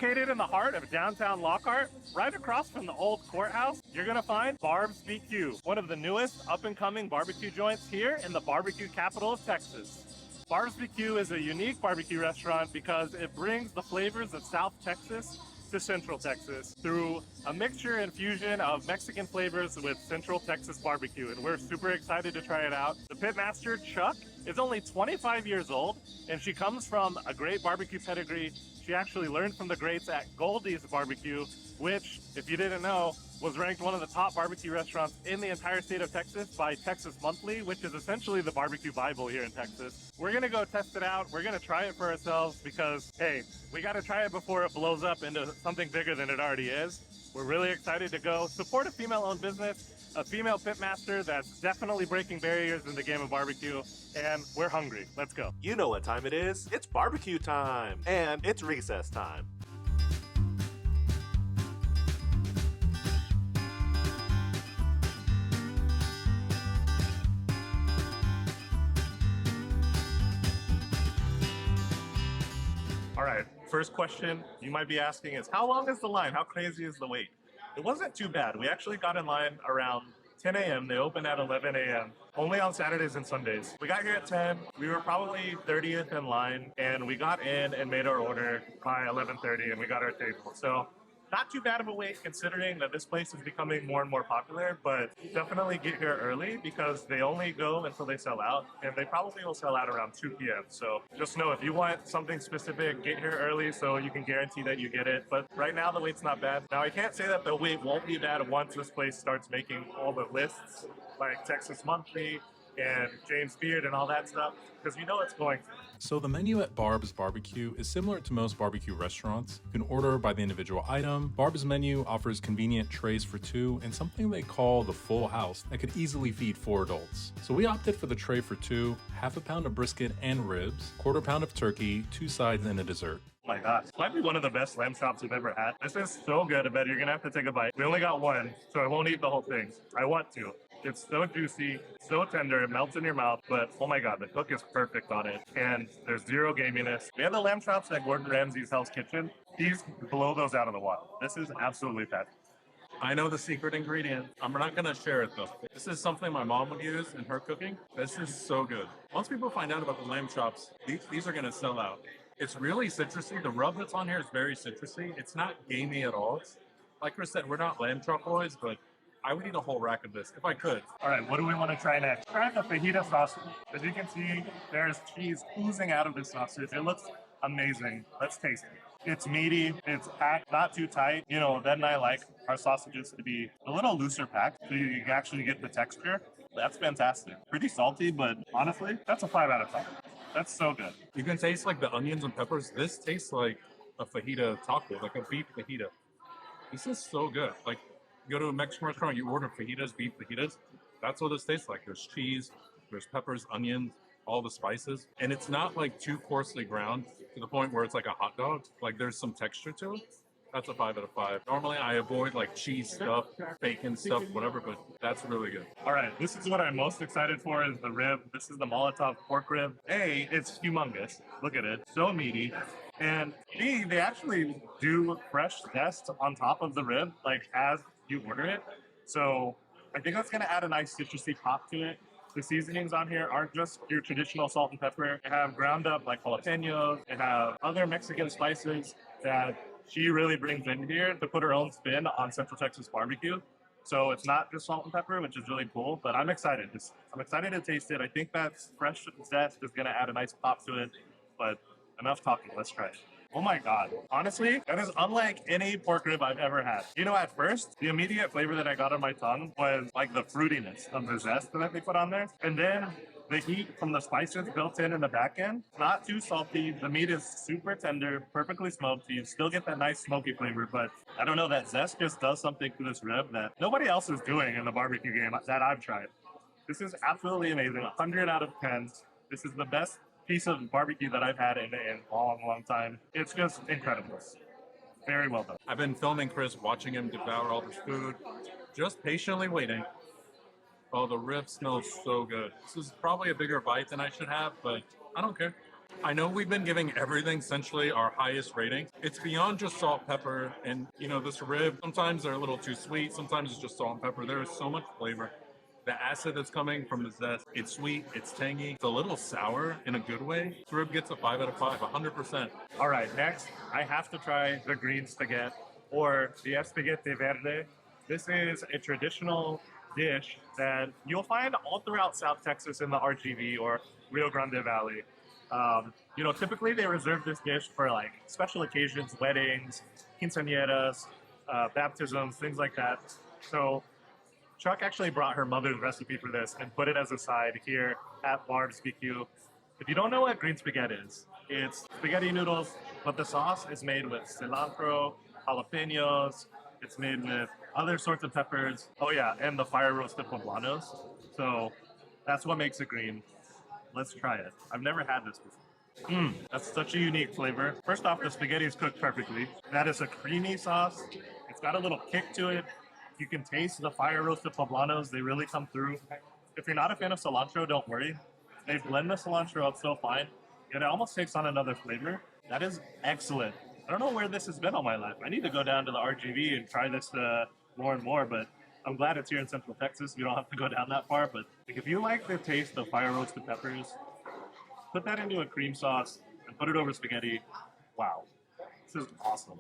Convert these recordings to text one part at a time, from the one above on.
Located in the heart of downtown Lockhart, right across from the old courthouse, you're gonna find Barbs-B-Q, one of the newest up-and-coming barbecue joints here in the barbecue capital of Texas. Barbs-B-Q is a unique barbecue restaurant because it brings the flavors of South Texas to Central Texas through a mixture and fusion of Mexican flavors with Central Texas barbecue, and we're super excited to try it out. The pitmaster, Chuck, is only 25 years old, and she comes from a great barbecue pedigree. She actually learned from the greats at Goldie's Barbecue, which, if you didn't know, was ranked one of the top barbecue restaurants in the entire state of Texas by Texas Monthly, which is essentially the barbecue Bible here in Texas. We're gonna go test it out. We're gonna try it for ourselves because, hey, we gotta try it before it blows up into something bigger than it already is. We're really excited to go support a female-owned business, a female pitmaster that's definitely breaking barriers in the game of barbecue, and we're hungry. Let's go. You know what time it is. It's barbecue time, and it's recess time. All right, first question you might be asking is, how long is the line? How crazy is the wait? It wasn't too bad. We actually got in line around 10 a.m. They open at 11 a.m. only on Saturdays and Sundays. We got here at 10. We were probably 30th in line, and we got in and made our order by 11:30, and we got our table. So not too bad of a wait considering that this place is becoming more and more popular, but definitely get here early because they only go until they sell out, and they probably will sell out around 2 p.m. So just know if you want something specific, get here early so you can guarantee that you get it. But right now the wait's not bad. Now I can't say that the wait won't be bad once this place starts making all the lists like Texas Monthly and James Beard and all that stuff, because you know it's going to. So the menu at Barb's Barbecue is similar to most barbecue restaurants. You can order by the individual item. Barb's menu offers convenient trays for two and something they call the full house that could easily feed 4 adults. So we opted for the tray for 2, half a pound of brisket and ribs, quarter pound of turkey, 2 sides and a dessert. Oh my gosh, might be one of the best lamb chops we've ever had. This is so good, I bet you're gonna have to take a bite. We only got one, so I won't eat the whole thing. I want to. It's so juicy, so tender, it melts in your mouth, but oh my god, the cook is perfect on it, and there's zero gaminess. We have the lamb chops at Gordon Ramsay's Hell's Kitchen. These blow those out of the water. This is absolutely fat. I know the secret ingredient. I'm not gonna share it though. This is something my mom would use in her cooking. This is so good. Once people find out about the lamb chops, these are gonna sell out. It's really citrusy. The rub that's on here is very citrusy. It's not gamey at all. Like Chris said, we're not lamb chop boys, but I would eat a whole rack of this if I could. All right, what do we want to try next? Try the fajita sausage. As you can see, there's cheese oozing out of this sausage. It looks amazing. Let's taste it. It's meaty, it's packed, not too tight. You know, Ben and I like our sausages to be a little looser packed so you can actually get the texture. That's fantastic. Pretty salty, but honestly, that's a 5 out of 5. That's so good. You can taste like the onions and peppers. This tastes like a fajita taco, like a beef fajita. This is so good. Like, you go to a Mexican restaurant, you order fajitas, beef fajitas. That's what this tastes like. There's cheese, there's peppers, onions, all the spices. And it's not like too coarsely ground to the point where it's like a hot dog. Like there's some texture to it. That's a 5 out of 5. Normally I avoid like cheese stuff, bacon stuff, whatever, but that's really good. All right, this is what I'm most excited for is the rib. This is the Molotov pork rib. A, it's humongous. Look at it, so meaty. And B, they actually do fresh zest on top of the rib, like as you order it. So I think that's gonna add a nice citrusy pop to it. The seasonings on here aren't just your traditional salt and pepper. They have ground up like jalapenos. They have other Mexican spices that she really brings in here to put her own spin on Central Texas barbecue. So it's not just salt and pepper, which is really cool, but I'm excited. I'm excited to taste it. I think that fresh zest is gonna add a nice pop to it, but enough talking, let's try it. Oh my god. Honestly, that is unlike any pork rib I've ever had. You know, at first, the immediate flavor that I got on my tongue was like the fruitiness of the zest that they put on there. And then the heat from the spices built in the back end. Not too salty. The meat is super tender, perfectly smoked. You still get that nice smoky flavor, but I don't know, that zest just does something to this rib that nobody else is doing in the barbecue game that I've tried. This is absolutely amazing. 100 out of 10. This is the best piece of barbecue that I've had in a long time. It's just incredible. Very well done. I've been filming Chris, watching him devour all this food, just patiently waiting. Oh, the rib smells so good. This is probably a bigger bite than I should have, but I don't care. I know we've been giving everything essentially our highest rating. It's beyond just salt, pepper, and you know, this rib, sometimes they're a little too sweet, sometimes it's just salt and pepper. There is so much flavor. The acid that's coming from the zest, it's sweet, it's tangy, it's a little sour in a good way. This rib gets a 5 out of 5, 100%. All right, next, I have to try the green spaghetti or the Spaghet verde. This is a traditional dish that you'll find all throughout South Texas in the RGV or Rio Grande Valley. You know, typically they reserve this dish for like special occasions, weddings, quinceañeras, baptisms, things like that. So Chuck actually brought her mother's recipe for this and put it as a side here at Barbs-B-Q. If you don't know what green spaghetti is, it's spaghetti noodles, but the sauce is made with cilantro, jalapenos, it's made with other sorts of peppers. Oh yeah, and the fire roasted poblanos. So that's what makes it green. Let's try it. I've never had this before. That's such a unique flavor. First off, the spaghetti is cooked perfectly. That is a creamy sauce. It's got a little kick to it. You can taste the fire roasted poblanos. They really come through. If you're not a fan of cilantro, don't worry. They blend the cilantro up so fine, yet it almost takes on another flavor. That is excellent. I don't know where this has been all my life. I need to go down to the RGV and try this more and more, but I'm glad it's here in Central Texas. You don't have to go down that far, but if you like the taste of fire roasted peppers, put that into a cream sauce and put it over spaghetti. Wow, this is awesome.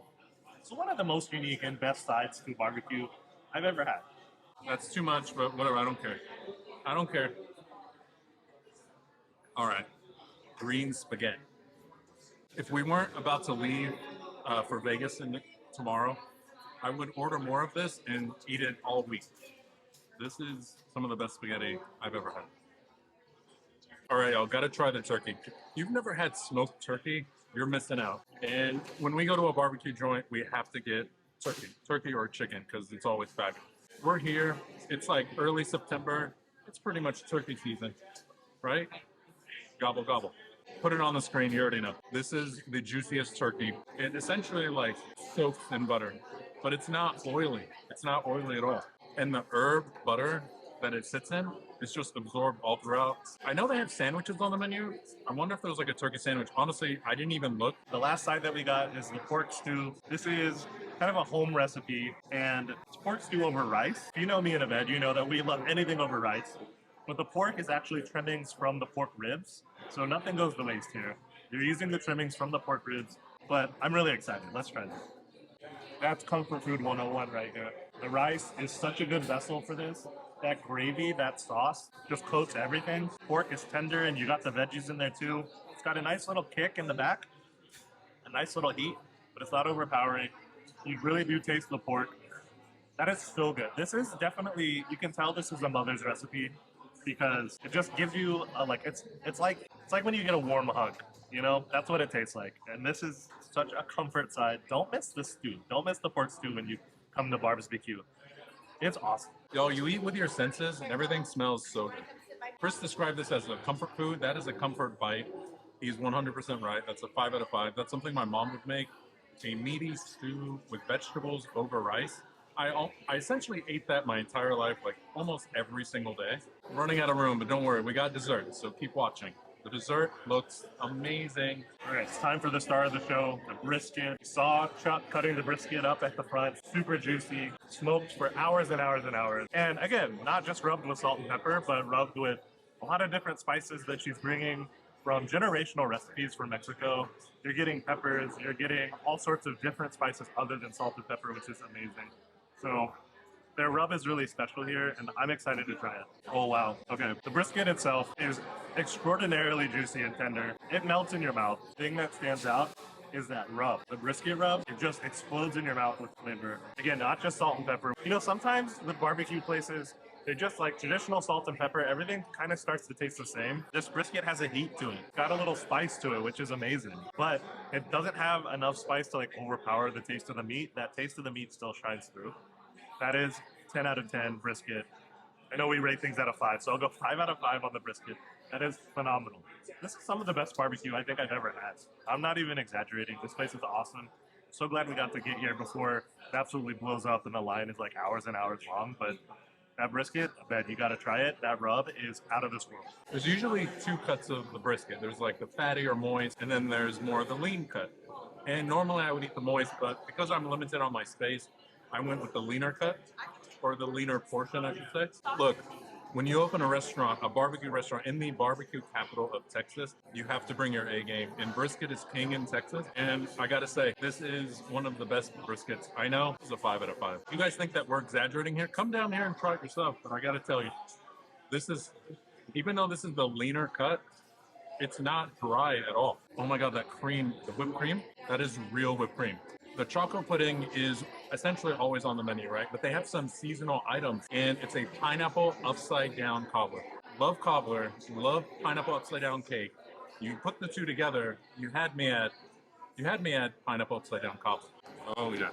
It's one of the most unique and best sides to barbecue I've ever had. That's too much, but whatever, I don't care. I don't care. All right, green spaghetti. If we weren't about to leave for Vegas tomorrow, I would order more of this and eat it all week. This is some of the best spaghetti I've ever had. All right, y'all, gotta try the turkey. If you've never had smoked turkey, you're missing out. And when we go to a barbecue joint, we have to get turkey or chicken, because it's always fabulous. We're here, it's like early September. It's pretty much turkey season, right? Gobble, gobble. Put it on the screen, you already know. This is the juiciest turkey. It essentially like soaks in butter, but it's not oily. It's not oily at all. And the herb butter that it sits in is just absorbed all throughout. I know they have sandwiches on the menu. I wonder if there was like a turkey sandwich. Honestly, I didn't even look. The last side that we got is the pork stew. This is kind of a home recipe, and it's pork stew over rice. If you know me in a bed, you know that we love anything over rice. But the pork is actually trimmings from the pork ribs, so nothing goes to waste here. You're using the trimmings from the pork ribs, but I'm really excited. Let's try this. That's comfort food 101 right here. The rice is such a good vessel for this. That gravy, that sauce, just coats everything. Pork is tender, and you got the veggies in there too. It's got a nice little kick in the back, a nice little heat, but it's not overpowering. You really do taste the pork. That is so good. This is definitely, you can tell this is a mother's recipe, because it just gives you a, like it's like when you get a warm hug, you know? That's what it tastes like. And this is such a comfort side. Don't miss the stew. Don't miss the pork stew when you come to Barbs-B-Q. It's awesome. Yo, you eat with your senses and everything smells so good. Chris described this as a comfort food. That is a comfort bite. He's 100% right. That's a 5 out of 5. That's something my mom would make. A meaty stew with vegetables over rice. I essentially ate that my entire life, like almost every single day. I'm running out of room, but don't worry, we got dessert, so keep watching. The dessert looks amazing. All right, it's time for the star of the show, the brisket. You saw Chuck cutting the brisket up at the front, super juicy, smoked for hours and hours and hours. And again, not just rubbed with salt and pepper, but rubbed with a lot of different spices that she's bringing from generational recipes from Mexico. You're getting peppers, you're getting all sorts of different spices other than salt and pepper, which is amazing. So their rub is really special here, and I'm excited to try it. Oh, wow. Okay, the brisket itself is extraordinarily juicy and tender. It melts in your mouth. The thing that stands out is that rub. The brisket rub, it just explodes in your mouth with flavor. Again, not just salt and pepper. You know, sometimes with barbecue places, they're just like traditional salt and pepper. Everything kind of starts to taste the same. This brisket has a heat to it. It's got a little spice to it, which is amazing. But it doesn't have enough spice to like overpower the taste of the meat. That taste of the meat still shines through. That is 10 out of 10 brisket. I know we rate things out of 5, so I'll go 5 out of 5 on the brisket. That is phenomenal. This is some of the best barbecue I think I've ever had. I'm not even exaggerating. This place is awesome. So glad we got to get here before it absolutely blows up and the line is like hours and hours long. But That brisket, I bet you gotta try it. That rub is out of this world. There's usually two cuts of the brisket. There's like the fatty or moist, and then there's more of the lean cut. And normally I would eat the moist, but because I'm limited on my space, I went with the leaner cut, or the leaner portion, I should say. Look, when you open a restaurant, a barbecue restaurant in the barbecue capital of Texas, you have to bring your A game. And brisket is king in Texas. And I gotta say, this is one of the best briskets I know. It's a 5 out of 5. You guys think that we're exaggerating here? Come down here and try it yourself. But I gotta tell you, this is, even though this is the leaner cut, it's not dry at all. Oh my God, that cream, the whipped cream, that is real whipped cream. The chocolate pudding is essentially always on the menu, right? But they have some seasonal items, and it's a pineapple upside down cobbler. Love cobbler, love pineapple upside down cake. You put the two together, you had me at pineapple upside down cobbler. Oh yeah.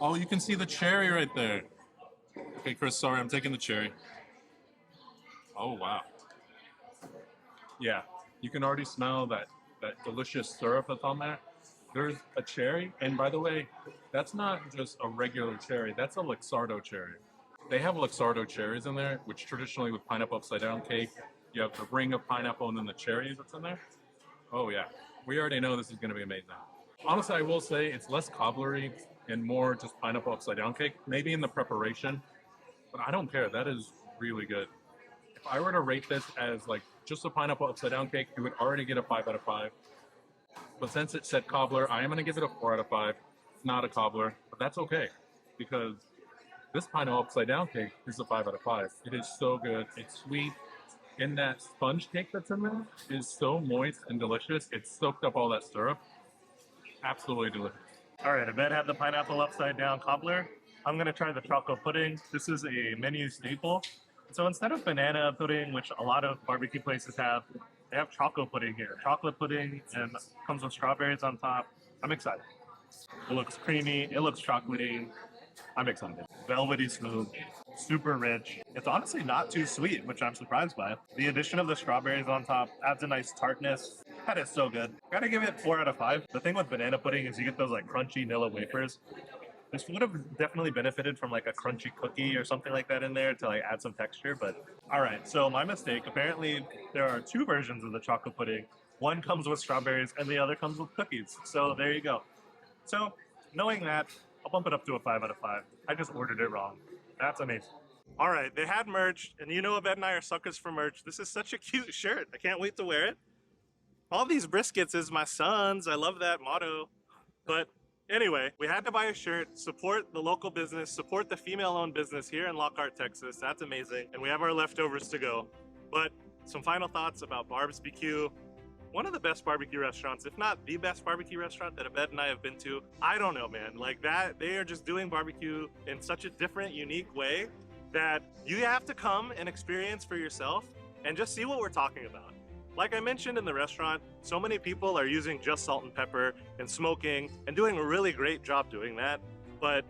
Oh, you can see the cherry right there. Okay, Chris, sorry, I'm taking the cherry. Oh wow. Yeah, you can already smell that delicious syrup that's on there. There's a cherry, and by the way, that's not just a regular cherry, that's a Luxardo cherry. They have Luxardo cherries in there, which traditionally with pineapple upside down cake, you have the ring of pineapple and then the cherries that's in there. Oh yeah, we already know this is gonna be amazing. Honestly, I will say it's less cobblery and more just pineapple upside down cake, maybe in the preparation, but I don't care, that is really good. If I were to rate this as like just a pineapple upside down cake, you would already get a 5 out of 5. But since it said cobbler, I am going to give it a 4 out of 5. It's not a cobbler, but that's okay because this pineapple upside down cake is a 5 out of 5. It is so good. It's sweet. And that sponge cake that's in there is so moist and delicious. It's soaked up all that syrup. Absolutely delicious. All right, Abed had the pineapple upside down cobbler. I'm going to try the chocolate pudding. This is a menu staple. So instead of banana pudding, which a lot of barbecue places have, they have chocolate pudding here. Chocolate pudding and comes with strawberries on top. I'm excited. It looks creamy. It looks chocolatey. I'm excited. Velvety smooth. Super rich. It's honestly not too sweet, which I'm surprised by. The addition of the strawberries on top adds a nice tartness. That is so good. Gotta give it 4 out of 5. The thing with banana pudding is you get those like crunchy Nilla wafers. This would have definitely benefited from like a crunchy cookie or something like that in there to like add some texture, but all right, so my mistake. Apparently there are 2 versions of the chocolate pudding. One comes with strawberries and the other comes with cookies. So there you go. So knowing that, I'll bump it up to a 5 out of 5. I just ordered it wrong. That's amazing. All right, they had merch, and you know Abed and I are suckers for merch. This is such a cute shirt. I can't wait to wear it. All these briskets is my son's. I love that motto. But anyway, we had to buy a shirt, support the local business, support the female-owned business here in Lockhart, Texas. That's amazing. And we have our leftovers to go. But some final thoughts about Barbs-B-Q. One of the best barbecue restaurants, if not the best barbecue restaurant that Abed and I have been to. I don't know, man. Like that, they are just doing barbecue in such a different, unique way that you have to come and experience for yourself and just see what we're talking about. Like I mentioned in the restaurant, so many people are using just salt and pepper and smoking and doing a really great job doing that. But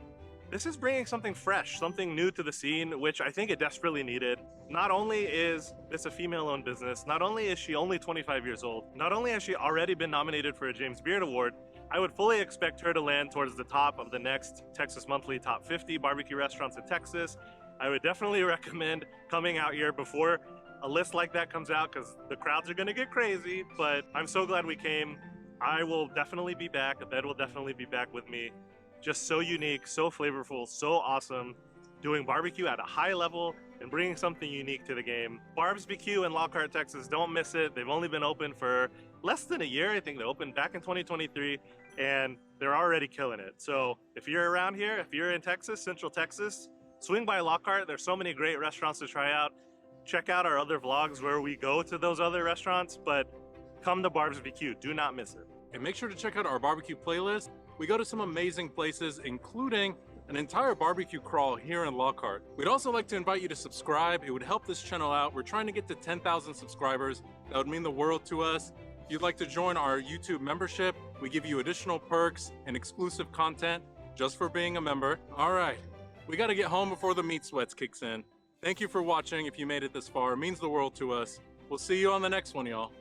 this is bringing something fresh, something new to the scene, which I think it desperately needed. Not only is this a female-owned business, not only is she only 25 years old, not only has she already been nominated for a James Beard Award, I would fully expect her to land towards the top of the next Texas Monthly Top 50 barbecue restaurants in Texas. I would definitely recommend coming out here before a list like that comes out because the crowds are gonna get crazy, but I'm so glad we came. I will definitely be back. Abed will definitely be back with me. Just so unique, so flavorful, so awesome. Doing barbecue at a high level and bringing something unique to the game. Barbs-B-Q in Lockhart, Texas, don't miss it. They've only been open for less than a year. I think they opened back in 2023 and they're already killing it. So if you're around here, if you're in Texas, Central Texas, swing by Lockhart. There's so many great restaurants to try out. Check out our other vlogs where we go to those other restaurants, but come to Barbs-B-Q, do not miss it. And make sure to check out our barbecue playlist. We go to some amazing places, including an entire barbecue crawl here in Lockhart. We'd also like to invite you to subscribe. It would help this channel out. We're trying to get to 10,000 subscribers. That would mean the world to us. If you'd like to join our YouTube membership, we give you additional perks and exclusive content just for being a member. All right, we got to get home before the meat sweats kicks in. Thank you for watching. If you made it this far, it means the world to us. We'll see you on the next one, y'all.